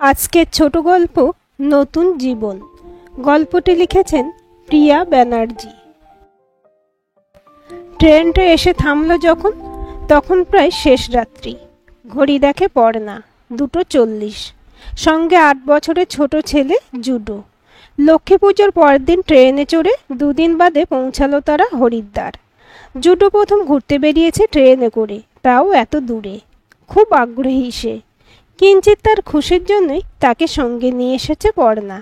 আজকের ছোট গল্প নতুন জীবন। গল্পটি লিখেছেন প্রিয়া ব্যানার্জি। ট্রেনটা এসে থামল তখন প্রায় শেষ রাত্রি। ঘড়ি দেখে পড়না 2:40। সঙ্গে 8 বছরের ছোট ছেলে জুডো। লক্ষ্মী পুজোর পরের দিন ট্রেনে চড়ে 2 দিন বাদে পৌঁছালো তারা হরিদ্বার। জুডো প্রথম ঘুরতে বেরিয়েছে ট্রেনে করে, তাও এত দূরে। খুব আগ্রহী সে। কিঞ্চিত তার খুশির জন্যই তাকে সঙ্গে নিয়ে এসেছে পড়না।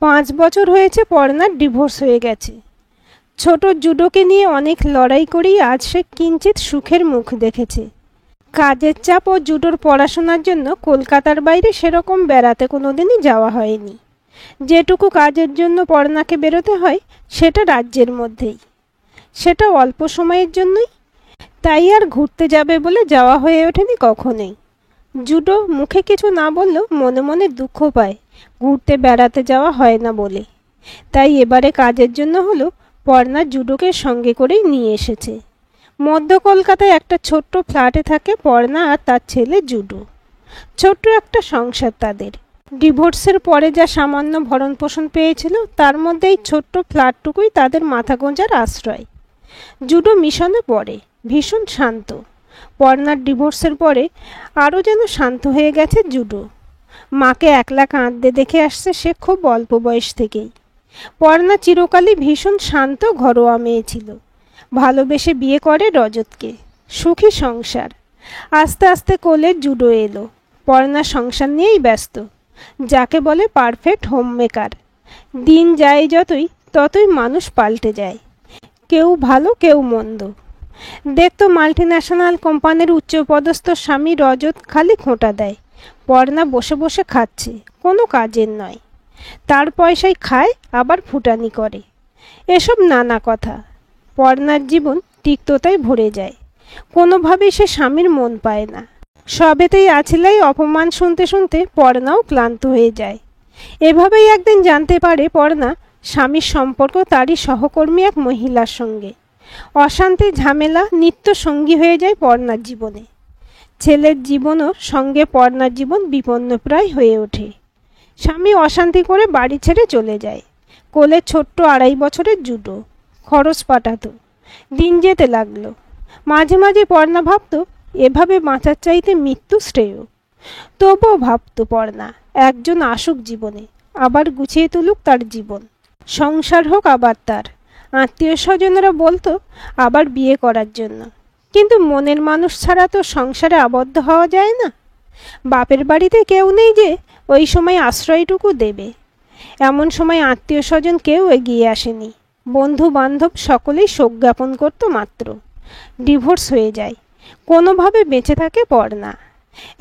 5 বছর হয়েছে পড়নার ডিভোর্স হয়ে গেছে। ছোট জুডোকে নিয়ে অনেক লড়াই করেই আজ সে কিঞ্চিত সুখের মুখ দেখেছে। কাজের চাপ ও জুডোর পড়াশোনার জন্য কলকাতার বাইরে সেরকম বেড়াতে কোনোদিনই যাওয়া হয়নি। যেটুকু কাজের জন্য পড়নাকে বেরোতে হয় সেটা রাজ্যের মধ্যেই, সেটা অল্প সময়ের জন্যই। তাই আর ঘুরতে যাবে বলে যাওয়া হয়ে ওঠেনি কখনোই। জুডো মুখে কিছু না বললেও মনে মনে দুঃখ পায় ঘুরতে বেড়াতে যাওয়া হয় না বলে। তাই এবারে কাজের জন্য হলো পড়না জুডোকে সঙ্গে করেই নিয়ে এসেছে। মধ্য কলকাতায় একটা ছোট্ট ফ্ল্যাটে থাকে পড়না আর তার ছেলে জুডো। ছোট্ট একটা সংসার তাদের। ডিভোর্সের পরে যা সামান্য ভরণ পোষণ পেয়েছিল তার মধ্যে এই ছোট্ট ফ্ল্যাটটুকুই তাদের মাথা গোঁজার আশ্রয়। জুডো মিশনে পড়ে, ভীষণ শান্ত। পড়নার ডিভোর্সের পরে আরও যেন শান্ত হয়ে গেছে জুডো। মাকে একলা কাঁদতে দেখে আসছে সে খুব অল্প বয়স থেকেই। পড়না চিরকালই ভীষণ শান্ত ঘরোয়া মেয়ে ছিল। ভালোবেসে বিয়ে করে রজতকে। সুখী সংসার। আস্তে আস্তে কোলে জুডো এলো। পড়না সংসার নিয়েই ব্যস্ত, যাকে বলে পারফেক্ট হোম মেকার। দিন যায় ততই মানুষ পাল্টে যায়, কেউ ভালো কেউ মন্দ। দেখতো মাল্টিন্যাশনাল কোম্পানির উচ্চপদস্থ স্বামী রজত খালি খোঁটা দেয়, পড়না বসে বসে খাচ্ছে, কোনো কাজের নয়। তার পয়সায় খায় আবার ফুটানি করে, এসব নানা কথা। পড়নার জীবন তিক্ততায় ভরে যায়। কোনোভাবেই সে স্বামীর মন পায় না। সবেতেই আছিলাই অপমান শুনতে শুনতে পড়নাও ক্লান্ত হয়ে যায়। এভাবেই একদিন জানতে পারে পড়না স্বামীর সম্পর্ক তারই সহকর্মী এক মহিলার সঙ্গে। অশান্তি ঝামেলা নিত্য সঙ্গী হয়ে যায় পড়নার জীবনে। ছেলের জীবনও সঙ্গে পড়নার জীবন বিপন্নপ্রায় হয়ে ওঠে। স্বামী অশান্তি করে বাড়ি ছেড়ে চলে যায়। কোলে ছোট্ট 2.5 বছরের জুডো। খরচ পাঠাতো। দিন যেতে লাগলো। মাঝে মাঝে পড়না ভাবতো এভাবে বাঁচার চাইতে মৃত্যু শ্রেয়। তবুও ভাবতো পড়না একজন আসুক জীবনে, আবার গুছিয়ে তুলুক তার জীবন। সংসার হোক আবার তার। আত্মীয় স্বজনেরা বলতো আবার বিয়ে করার জন্য, কিন্তু মনের মানুষ ছাড়া তো সংসারে আবদ্ধ হওয়া যায় না। বাপের বাড়িতে কেউ নেই যে ওই সময় আশ্রয়টুকু দেবে। এমন সময় আত্মীয় স্বজন কেউ এগিয়ে আসেনি। বন্ধু বান্ধব সকলেই শোক জ্ঞাপন করতো মাত্র। ডিভোর্স হয়ে যায়। কোনোভাবে বেঁচে থাকে পড়না।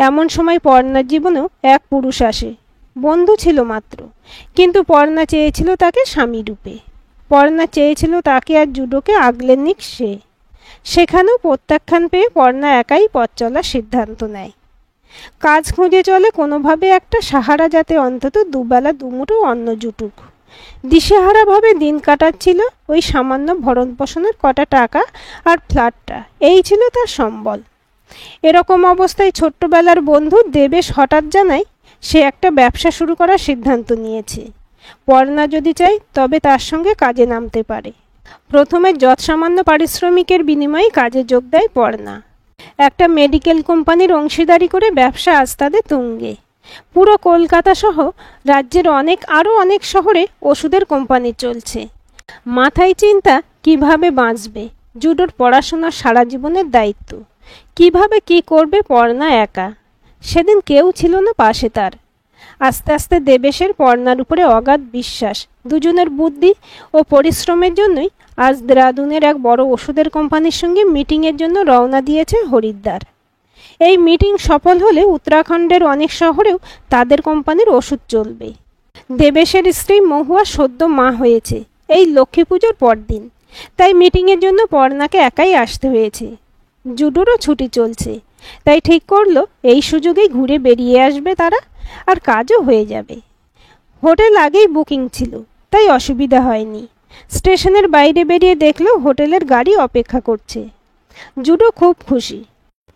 এমন সময় পড়নার জীবনেও এক পুরুষ আসে। বন্ধু ছিল মাত্র, কিন্তু পড়না চেয়েছিল তাকে স্বামী রূপে। পড়না চেয়েছিল তাকে আর জুডোকে আগলে নিক সে। সেখানেও প্রত্যাখ্যান পেয়ে পড়না একাই পথ চলার সিদ্ধান্ত নেয়। কাজ খুঁজে চলে কোনোভাবে একটা সাহারা, যাতে অন্তত দুবেলা দুমুঠো অন্ন জুটুক। দিশেহারাভাবে দিন কাটাচ্ছিল ওই সামান্য ভরণ পোষণের কটা টাকা আর ফ্ল্যাটটা, এই ছিল তার সম্বল। এরকম অবস্থায় ছোট্টবেলার বন্ধু দেবেশ হঠাৎ জানায় সে একটা ব্যবসা শুরু করার সিদ্ধান্ত নিয়েছে। পড়না যদি চায় তবে তার সঙ্গে কাজে নামতে পারে। প্রথমে যৎসামান্য পারিশ্রমিকের বিনিময়ে কাজে যোগ দেয় পড়না। একটা মেডিকেল কোম্পানির অংশীদারি করে ব্যবসা আজ তাদের তুঙ্গে। পুরো কলকাতা সহ রাজ্যের আরও অনেক শহরে ওষুধের কোম্পানি চলছে। মাথায় চিন্তা কিভাবে বাঁচবে। জুডোর পড়াশোনা সারা জীবনের দায়িত্ব। কিভাবে কি করবে পড়না একা। সেদিন কেউ ছিল না পাশে তার। আস্তে আস্তে দেবেশের পড়নার উপরে অগাধ বিশ্বাস। দুজনের বুদ্ধি ও পরিশ্রমের জন্যই আজ দেরাদুনের এক বড় ওষুধের কোম্পানির সঙ্গে মিটিংয়ের জন্য রওনা দিয়েছে হরিদ্বার। এই মিটিং সফল হলে উত্তরাখণ্ডের অনেক শহরেও তাদের কোম্পানির ওষুধ চলবে। দেবেশের স্ত্রী মহুয়া সদ্য মা হয়েছে এই লক্ষ্মী পুজোর পরদিন। তাই মিটিংয়ের জন্য পড়নাকে একাই আসতে হয়েছে। জুডোরও ছুটি চলছে, তাই ঠিক করলো এই সুযোগেই ঘুরে বেরিয়ে আসবে তারা, আর কাজও হয়ে যাবে। হোটেল আগেই বুকিং ছিল, তাই অসুবিধা হয়নি। স্টেশনের বাইরে বেরিয়ে দেখলো হোটেলের গাড়ি অপেক্ষা করছে। জুডো খুব খুশি।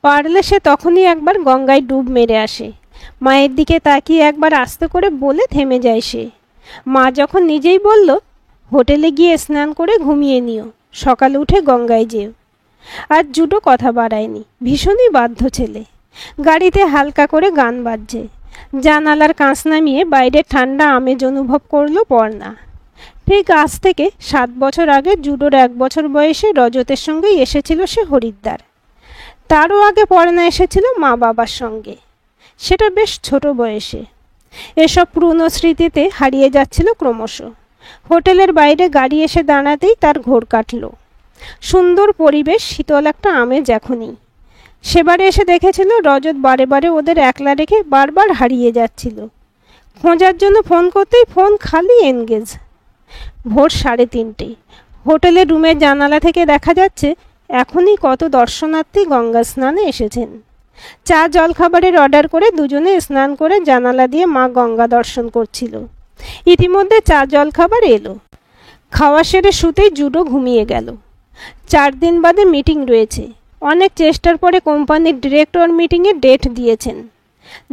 পারলে সে তখনই একবার গঙ্গায় ডুব মেরে আসে। মায়ের দিকে তাকিয়ে একবার আস্তে করে বলে থেমে যায় সে। মা যখন নিজেই বলল, হোটেলে গিয়ে স্নান করে ঘুমিয়ে নিও, সকালে উঠে গঙ্গায় যেও। আর জুডো কথা বাড়ায়নি, ভীষণই বাধ্য ছেলে। গাড়িতে হালকা করে গান বাজছে। জানালার কাঁচ নামিয়ে বাইরে ঠান্ডা আমেজ অনুভব করলো পর্ণা। ঠিক আজ থেকে 7 বছর আগে জুডোর 1 বছর বয়সে রজতের সঙ্গেই এসেছিল সে হরিদ্বার। তারও আগে পর্ণা এসেছিল মা বাবার সঙ্গে, সেটা বেশ ছোট বয়সে। এসব পুরনো স্মৃতিতে হারিয়ে যাচ্ছিল ক্রমশ। হোটেলের বাইরে গাড়ি এসে দাঁড়াতেই তার ঘোর কাটল। সুন্দর পরিবেশ, শীতল একটা আমেজ এখনই। সেবারে এসে দেখেছিল রজত বারে বারে ওদের একলা রেখে বারবার হারিয়ে যাচ্ছিল। খোঁজার জন্য ফোন করতেই ফোন খালি এনগেজ। ভোর 3:30। হোটেলের রুমের জানালা থেকে দেখা যাচ্ছে এখনই কত দর্শনার্থী গঙ্গা স্নানে এসেছেন। চা জলখাবারের অর্ডার করে দুজনে স্নান করে জানালা দিয়ে মা গঙ্গা দর্শন করছিল। ইতিমধ্যে চা জলখাবার এলো। খাওয়া সেরে শুতেই জুডো ঘুমিয়ে গেল। 4 দিন বাদে মিটিং রয়েছে। অনেক চেষ্টার পরে কোম্পানির ডিরেক্টর মিটিংয়ের ডেট দিয়েছেন।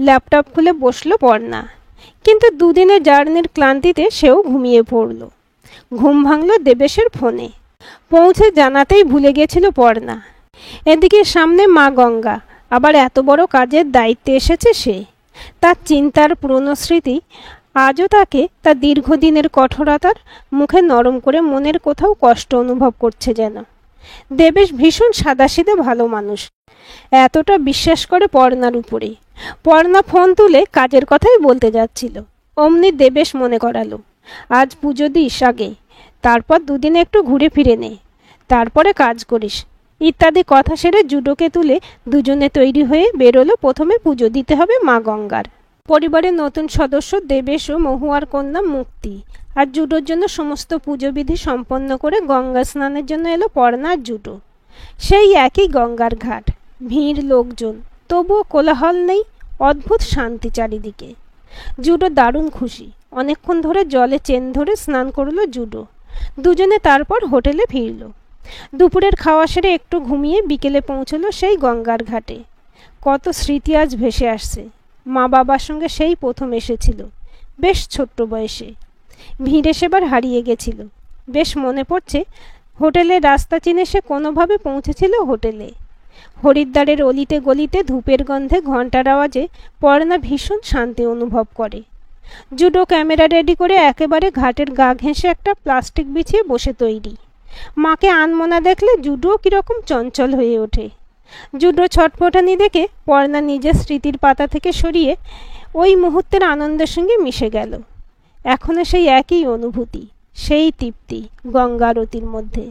ল্যাপটপ খুলে বসলো পর্ণা, কিন্তু 2 দিনের জার্নির ক্লান্তিতে সেও ঘুমিয়ে পড়ল। ঘুম ভাঙল দেবেশের ফোনে। পৌঁছে জানাতেই ভুলে গেছিল পর্ণা। এদিকে সামনে মা গঙ্গা, আবার এত বড় কাজের দায়িত্বে এসেছে সে। তার চিন্তার পুরনো স্মৃতি আজও তাকে তার দীর্ঘদিনের কঠোরতার মুখে নরম করে মনের কোথাও কষ্ট অনুভব করছে যেন। দেবেশ ভীষণ সাদাসিধে ভালো মানুষ, এতটা বিশ্বাস করে পর্ণার উপরে। পর্ণা ফোন তুলে কাজের কথাই বলতে যাচ্ছিল, অমনি দেবেশ মনে করালো, আজ পুজো দিস আগে, তারপর 2 দিনে একটু ঘুরে ফিরে নে, তারপরে কাজ করিস ইত্যাদি কথা সেরে জুডোকে তুলে দুজনে তৈরি হয়ে বেরোলো। প্রথমে পুজো দিতে হবে মা গঙ্গার। পরিবারের নতুন সদস্য দেবেশ ও মহুয়ার কন্যা মুক্তি আর জুডোর জন্য সমস্ত পুজোবিধি সম্পন্ন করে গঙ্গা স্নানের জন্য এলো পর্ণা আর জুডো। সেই একই গঙ্গার ঘাট, ভিড় লোকজন, তবুও কোলাহল নেই, অদ্ভুত শান্তি চারিদিকে। জুডো দারুণ খুশি। অনেকক্ষণ ধরে জলে চেন ধরে স্নান করলো জুডো। দুজনে তারপর হোটেলে ফিরল। দুপুরের খাওয়া সেরে একটু ঘুমিয়ে বিকেলে পৌঁছলো সেই গঙ্গার ঘাটে। কত স্মৃতি আজ ভেসে আসছে। মা বাবার সঙ্গে সেই প্রথম এসেছিল, বেশ ছোট্ট বয়সে। ভিড়ে সেবার হারিয়ে গেছিল। বেশ মনে পড়ছে হোটেলের রাস্তা চিনে সে কোনোভাবে পৌঁছেছিল হোটেলে। হরিদ্বারের অলিতে গলিতে ধূপের গন্ধে, ঘণ্টার আওয়াজে পর্ণা ভীষণ শান্তি অনুভব করে। জুডো ক্যামেরা রেডি করে একেবারে ঘাটের গা ঘেঁষে একটা প্লাস্টিক বিছিয়ে বসে তৈরি। মাকে আনমনা দেখলে জুডো কিরকম চঞ্চল হয়ে ওঠে। জুডো ছটফটানি দেখে পর্ণা নিজের স্মৃতির পাতা থেকে সরিয়ে ওই মুহূর্তের আনন্দের সঙ্গে মিশে গেল। এখনো সেই একই অনুভূতি, সেই তৃপ্তি গঙ্গারতির মধ্যে।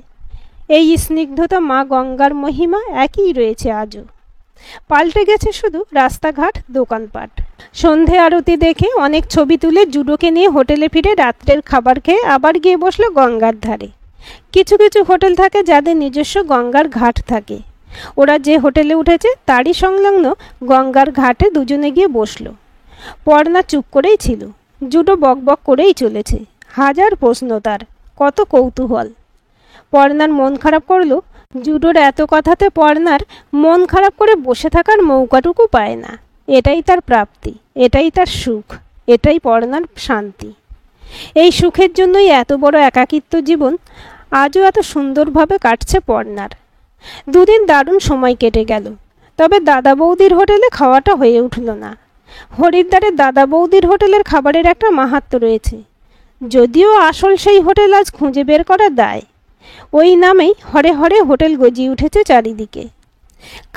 এই স্নিগ্ধতা মা গঙ্গার মহিমা একই রয়েছে আজও। পাল্টে গেছে শুধু রাস্তাঘাট, দোকানপাট। সন্ধে আরতি দেখে অনেক ছবি তুলে জুডোকে নিয়ে হোটেলে ফিরে রাত্রের খাবার খেয়ে আবার গিয়ে বসলো গঙ্গার ধারে। কিছু কিছু হোটেল থাকে যাদের নিজস্ব গঙ্গার ঘাট থাকে। ওরা যে হোটেলে উঠেছে তারই সংলগ্ন গঙ্গার ঘাটে দুজনে গিয়ে বসলো। পর্ণা চুপ করেই ছিল। জুডো বকবক করেই চলেছে। হাজার প্রশ্ন তার, কত কৌতূহল। পর্ণার মন খারাপ করলো। জুডোর এত কথাতে পর্ণার মন খারাপ করে বসে থাকার মৌকাটুকু পায় না। এটাই তার প্রাপ্তি, এটাই তার সুখ, এটাই পর্ণার শান্তি। এই সুখের জন্যই এত বড় একাকিত্ব জীবন আজও এত সুন্দরভাবে কাটছে পর্ণার। 2 দিন দারুণ সময় কেটে গেল। তবে দাদা বৌদির হোটেলে খাওয়াটা হয়ে উঠল না। হরিদ্বারের দাদা বৌদির হোটেলের খাবারের একটা মাহাত্ম্য রয়েছে, যদিও আসল সেই হোটেল আজ খুঁজে বের করা দায়। ওই নামেই হরে হরে হোটেল গজিয়ে উঠেছে চারিদিকে।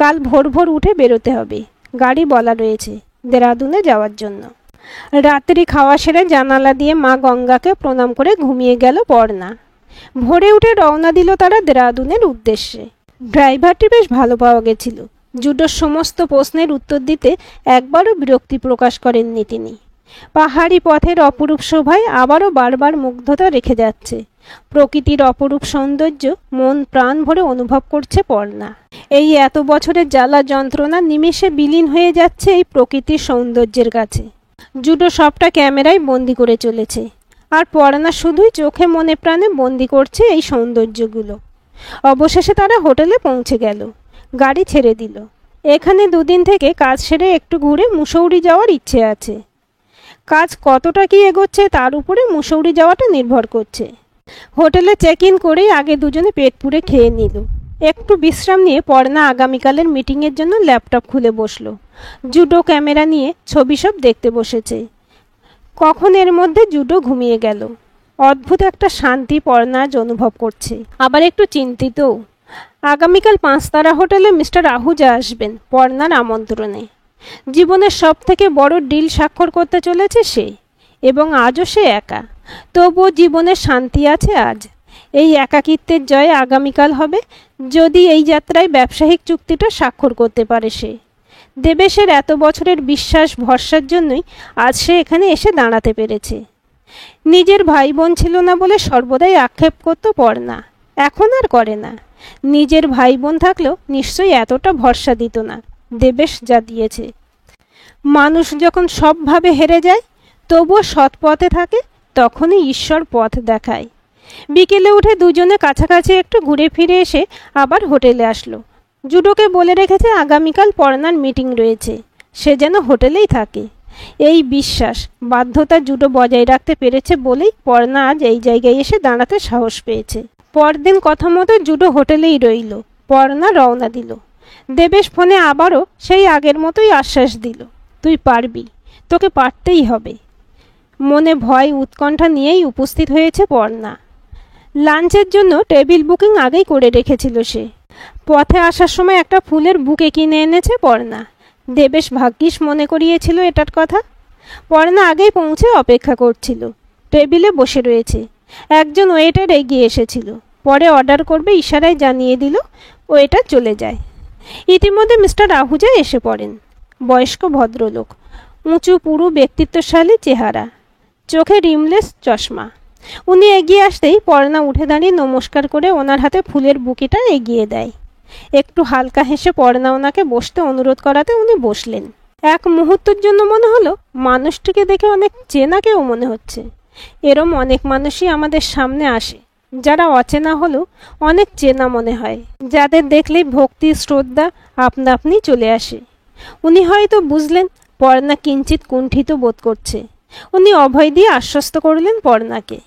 কাল ভোর ভোর উঠে বেরোতে হবে, গাড়ি বলা রয়েছে দেরাদুনে যাওয়ার জন্য। রাত্রি খাওয়া সেরে জানালা দিয়ে মা গঙ্গাকে প্রণাম করে ঘুমিয়ে গেল পর্ণা। ভোরে উঠে রওনা দিল তারা দেরাদুনের উদ্দেশ্যে। ড্রাইভারটি বেশ ভালো পাওয়া গেছিল। জুডোর সমস্ত প্রশ্নের উত্তর দিতে একবারও বিরক্তি প্রকাশ করেননি তিনি। পাহাড়ি পথের অপরূপ শোভায় আবারও বারবার মুগ্ধতা রেখে যাচ্ছে। প্রকৃতির অপরূপ সৌন্দর্য মন প্রাণ ভরে অনুভব করছে পর্ণা। এই এত বছরের জ্বালা যন্ত্রণা নিমেষে বিলীন হয়ে যাচ্ছে এই প্রকৃতির সৌন্দর্যের কাছে। জুডো সবটা ক্যামেরায় বন্দি করে চলেছে, আর পর্ণা শুধুই চোখে মনে প্রাণে বন্দি করছে এই সৌন্দর্যগুলো। অবশেষে তারা হোটেলে পৌঁছে গেল। গাড়ি ছেড়ে দিল। এখানে দুদিন থেকে কাজ সেরে একটু ঘুরে মুসৌরি যাওয়ার ইচ্ছে আছে। কাজ কতটা কি এগোচ্ছে তার উপরে মুসৌরি যাওয়াটা নির্ভর করছে। হোটেলে চেক ইন করেই আগে দুজনে পেট পুড়ে খেয়ে নিল। একটু বিশ্রাম নিয়ে পর্ণা আগামীকালের মিটিংয়ের জন্য ল্যাপটপ খুলে বসলো। জুডো ক্যামেরা নিয়ে ছবি সব দেখতে বসেছে। কখন এর মধ্যে জুডো ঘুমিয়ে গেল। অদ্ভুত একটা শান্তি পর্ণা আজ অনুভব করছে, আবার একটু চিন্তিতও। আগামীকাল 5 তারা হোটেলে মিস্টার আহুজা আসবেন পর্ণার আমন্ত্রণে। জীবনের সব থেকে বড় ডিল স্বাক্ষর করতে চলেছে সে, এবং আজও সে একা। তবুও জীবনের শান্তি আছে আজ। এই একাকিত্বের জয় আগামীকাল হবে যদি এই যাত্রায় ব্যবসায়িক চুক্তিটা স্বাক্ষর করতে পারে সে। দেবেশের এত বছরের বিশ্বাস ভরসার জন্যই আজ সে এখানে এসে দাঁড়াতে পেরেছে। নিজের ভাই বোন ছিল না বলে সর্বদাই আক্ষেপ করত পর্ণা, এখন আর করে না। নিজের ভাই বোন থাকলেও নিশ্চয়ই এতটা ভরসা দিত না দেবেশ যা দিয়েছে। মানুষ যখন সবভাবে হেরে যায় তবুও সৎ পথে থাকে, তখনই ঈশ্বর পথ দেখায়। বিকেলে উঠে দুজনে কাছাকাছি একটু ঘুরে ফিরে এসে আবার হোটেলে আসলো। জুডোকে বলে রেখেছে আগামীকাল পর্ণার মিটিং রয়েছে, সে যেন হোটেলেই থাকে। এই বিশ্বাস বাধ্যতা জুডো বজায় রাখতে পেরেছে বলেই পর্ণা আজ এই জায়গায় এসে দাঁড়াতে সাহস পেয়েছে। পরদিন কথা মতো জুডো হোটেলেই রইল। পর্ণা রওনা দিল। দেবেশ ফোনে আবারও সেই আগের মতোই আশ্বাস দিল, তুই পারবি, তোকে পারতেই হবে। মনে ভয় উৎকণ্ঠা নিয়েই উপস্থিত হয়েছে পর্ণা। লাঞ্চের জন্য টেবিল বুকিং আগেই করে রেখেছিল সে। পথে আসার সময় একটা ফুলের বুকে কিনে এনেছে পর্ণা। দেবেশ ভাগ্যিস মনে করিয়েছিল এটার কথা। পর্ণা আগেই পৌঁছে অপেক্ষা করছিল। টেবিলে বসে রয়েছে। একজন ওয়েটার এগিয়ে এসেছিল। পরে অর্ডার করবে ইশারায় জানিয়ে দিল, ওয়েটার চলে যায়। ইতিমধ্যে মিস্টার আহুজা এসে পড়েন। বয়স্ক ভদ্রলোক, উঁচু পুরু ব্যক্তিত্বশালী চেহারা, চোখে রিমলেস চশমা। উনি এগিয়ে আসতেই পর্ণা উঠে দাঁড়িয়ে নমস্কার করে ওনার হাতে ফুলের বুকেটা এগিয়ে দেয়। একটু হালকা হেসে পর্ণা ওনাকে বসতে অনুরোধ করাতে উনি বসলেন। এক মুহূর্তের জন্য মনে হলো মানুষটিকে দেখে অনেক চেনা কেউ মনে হচ্ছে। এরম অনেক মানুষই আমাদের সামনে আসে যারা অচেনা হলেও অনেক চেনা মনে হয়, যাদের দেখলেই ভক্তি শ্রদ্ধা আপনা আপনি চলে আসে। উনি হয়তো বুঝলেন পর্ণা কিঞ্চিত কুণ্ঠিত বোধ করছে। উনি অভয় দিয়ে আশ্বস্ত করলেন পর্ণাকে।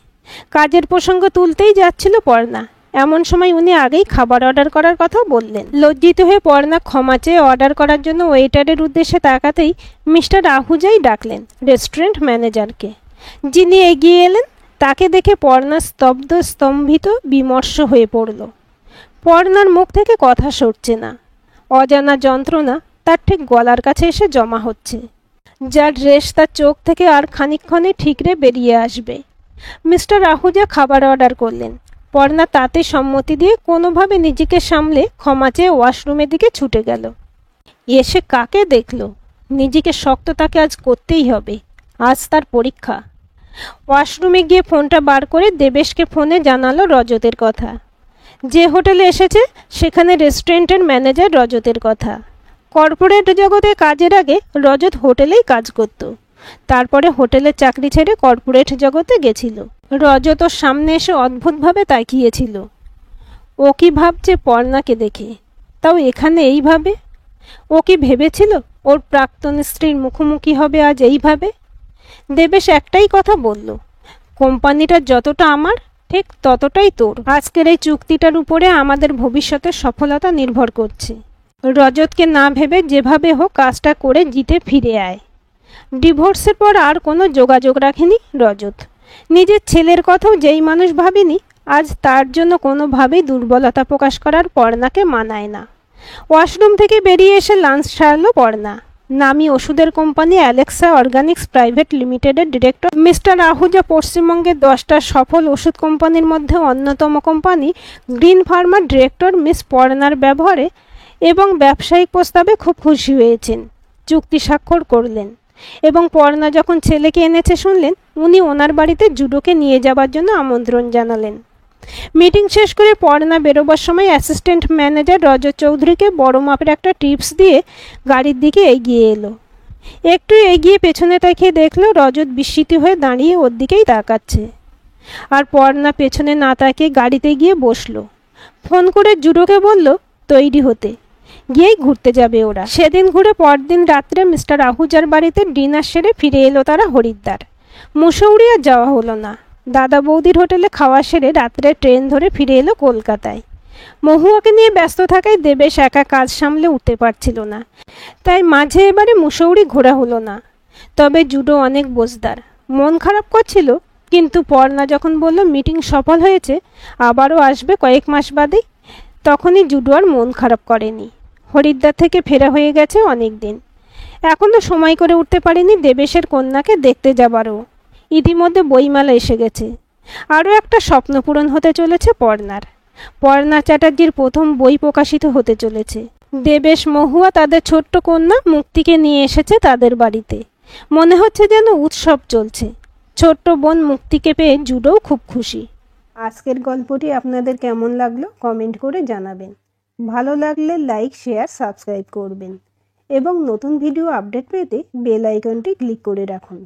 কাজের প্রসঙ্গ তুলতেই যাচ্ছিল পর্ণা, এমন সময় উনি আগেই খাবার অর্ডার করার কথা বললেন। লজ্জিত হয়ে পর্ণা ক্ষমা চেয়ে অর্ডার করার জন্য ওয়েটারের উদ্দেশ্যে তাকাতেই মিস্টার আহুজাই ডাকলেন রেস্টুরেন্ট ম্যানেজারকে, যিনি এগিয়ে এলেন। তাকে দেখে পর্ণা স্তব্ধ স্তম্ভিত বিমর্ষ হয়ে পড়ল। পর্ণার মুখ থেকে কথা সরছে না। অজানা যন্ত্রণা তার ঠিক গলার কাছে এসে জমা হচ্ছে, যার রেশ তার চোখ থেকে আর খানিকক্ষণে ঠিকরে বেরিয়ে আসবে। মিস্টার আহুজা খাবার অর্ডার করলেন। পর্ণা তাতে সম্মতি দিয়ে কোনোভাবে নিজেকে সামলে ক্ষমা চেয়ে ওয়াশরুমের দিকে ছুটে গেল। এসে কাকে দেখল? নিজেকে শক্ত তাকে আজ করতেই হবে, আজ তার পরীক্ষা। ওয়াশরুমে গিয়ে ফোনটা বার করে দেবেশকে ফোনে জানালো রজতের কথা। যে হোটেলে এসেছে সেখানে রেস্টুরেন্টের ম্যানেজার রজতের কথা। কর্পোরেট জগতে কাজের আগে রজত হোটেলেই কাজ করত, তারপরে হোটেলের চাকরি ছেড়ে কর্পোরেট জগতে গেছিল। রজত ওর সামনে এসে অদ্ভুতভাবে তাকিয়েছিল। ও কি ভাবছে পর্ণাকে দেখে, তাও এখানে এইভাবে? ও কি ভেবেছিল ওর প্রাক্তন স্ত্রীর মুখোমুখি হবে আজ এইভাবে? দেবেশ একটাই কথা বলল, কোম্পানিটা যতটা আমার ঠিক ততটাই তোর। আজকের এই চুক্তিটার উপরে আমাদের ভবিষ্যতের সফলতা নির্ভর করছে। রজতকে না ভেবে যেভাবে হোক কাজটা করে জিতে ফিরে আয়। ডিভোর্সের পর আর কোনো যোগাযোগ রাখেনি রজত। নিজের ছেলের কথাও যেই মানুষ ভাবেনি, আজ তার জন্য কোনোভাবেই দুর্বলতা প্রকাশ করার পর্ণাকে মানায় না। ওয়াশরুম থেকে বেরিয়ে এসে লাঞ্চ সারলো পর্ণা। নামি ওষুধের কোম্পানি অ্যালেক্সা অর্গানিক্স প্রাইভেট লিমিটেডের ডিরেক্টর মিস্টার আহুজা পশ্চিমবঙ্গের 10টা সফল ওষুধ কোম্পানির মধ্যে অন্যতম কোম্পানি গ্রিন ফার্মার ডিরেক্টর মিস পর্ণার ব্যবহারে এবং ব্যবসায়িক প্রস্তাবে খুব খুশি হয়েছেন। চুক্তি স্বাক্ষর করলেন এবং পর্ণা যখন ছেলেকে এনেছে শুনলেন, উনি ওনার বাড়িতে জুডোকে নিয়ে যাবার জন্য আমন্ত্রণ জানালেন। মিটিং শেষ করে পর্ণা বেরোবার সময় অ্যাসিস্ট্যান্ট ম্যানেজার রজত চৌধুরীকে বড় মাপের একটা টিপস দিয়ে গাড়ির দিকে এগিয়ে এলো। একটু এগিয়ে পেছনে তাকিয়ে দেখলো রজত বিস্মিত হয়ে দাঁড়িয়ে ওর দিকেই তাকাচ্ছে। আর পর্ণা পেছনে না তাকিয়ে গাড়িতে গিয়ে বসলো। ফোন করে জুডোকে বলল তৈরি হতে, গিয়েই ঘুরতে যাবে ওরা। সেদিন ঘুরে পরদিন রাত্রে মিস্টার আহুজার বাড়িতে ডিনার সেরে ফিরে এলো তারা হরিদ্বার। মুসৌরি আর যাওয়া হলো না। দাদা বৌদির হোটেলে খাওয়া সেরে রাত্রে ট্রেন ধরে ফিরে এলো কলকাতায়। মহুয়াকে নিয়ে ব্যস্ত থাকায় দেবেশ একা কাজ সামলে উঠতে পারছিল না, তাই মাঝে এবারে মুসৌরি ঘোরা হলো না। তবে জুডো অনেক বোঝদার, মন খারাপ করছিল, কিন্তু পর্ণা যখন বলল মিটিং সফল হয়েছে, আবারও আসবে কয়েক মাস বাদেই, তখনই জুডো আর মন খারাপ করেনি। হরিদ্বার থেকে ফেরা হয়ে গেছে অনেক দিন, এখনও সময় করে উঠতে পারেনি দেবেশের কন্যাকে দেখতে যাবারও। ইতিমধ্যে বইমেলা এসে গেছে। আরও একটা স্বপ্ন পূরণ হতে চলেছে পর্ণার। পর্ণা চ্যাটার্জির প্রথম বই প্রকাশিত হতে চলেছে। দেবেশ মহুয়া তাদের ছোট্ট কন্যা মুক্তিকে নিয়ে এসেছে তাদের বাড়িতে। মনে হচ্ছে যেন উৎসব চলছে। ছোট্ট বোন মুক্তিকে পেয়ে জুডোও খুব খুশি। আজকের গল্পটি আপনাদের কেমন লাগলো কমেন্ট করে জানাবেন। ভালো লাগলে লাইক, শেয়ার, সাবস্ক্রাইব করবেন এবং নতুন ভিডিও আপডেট পেতে বেল আইকনটি ক্লিক করে রাখুন।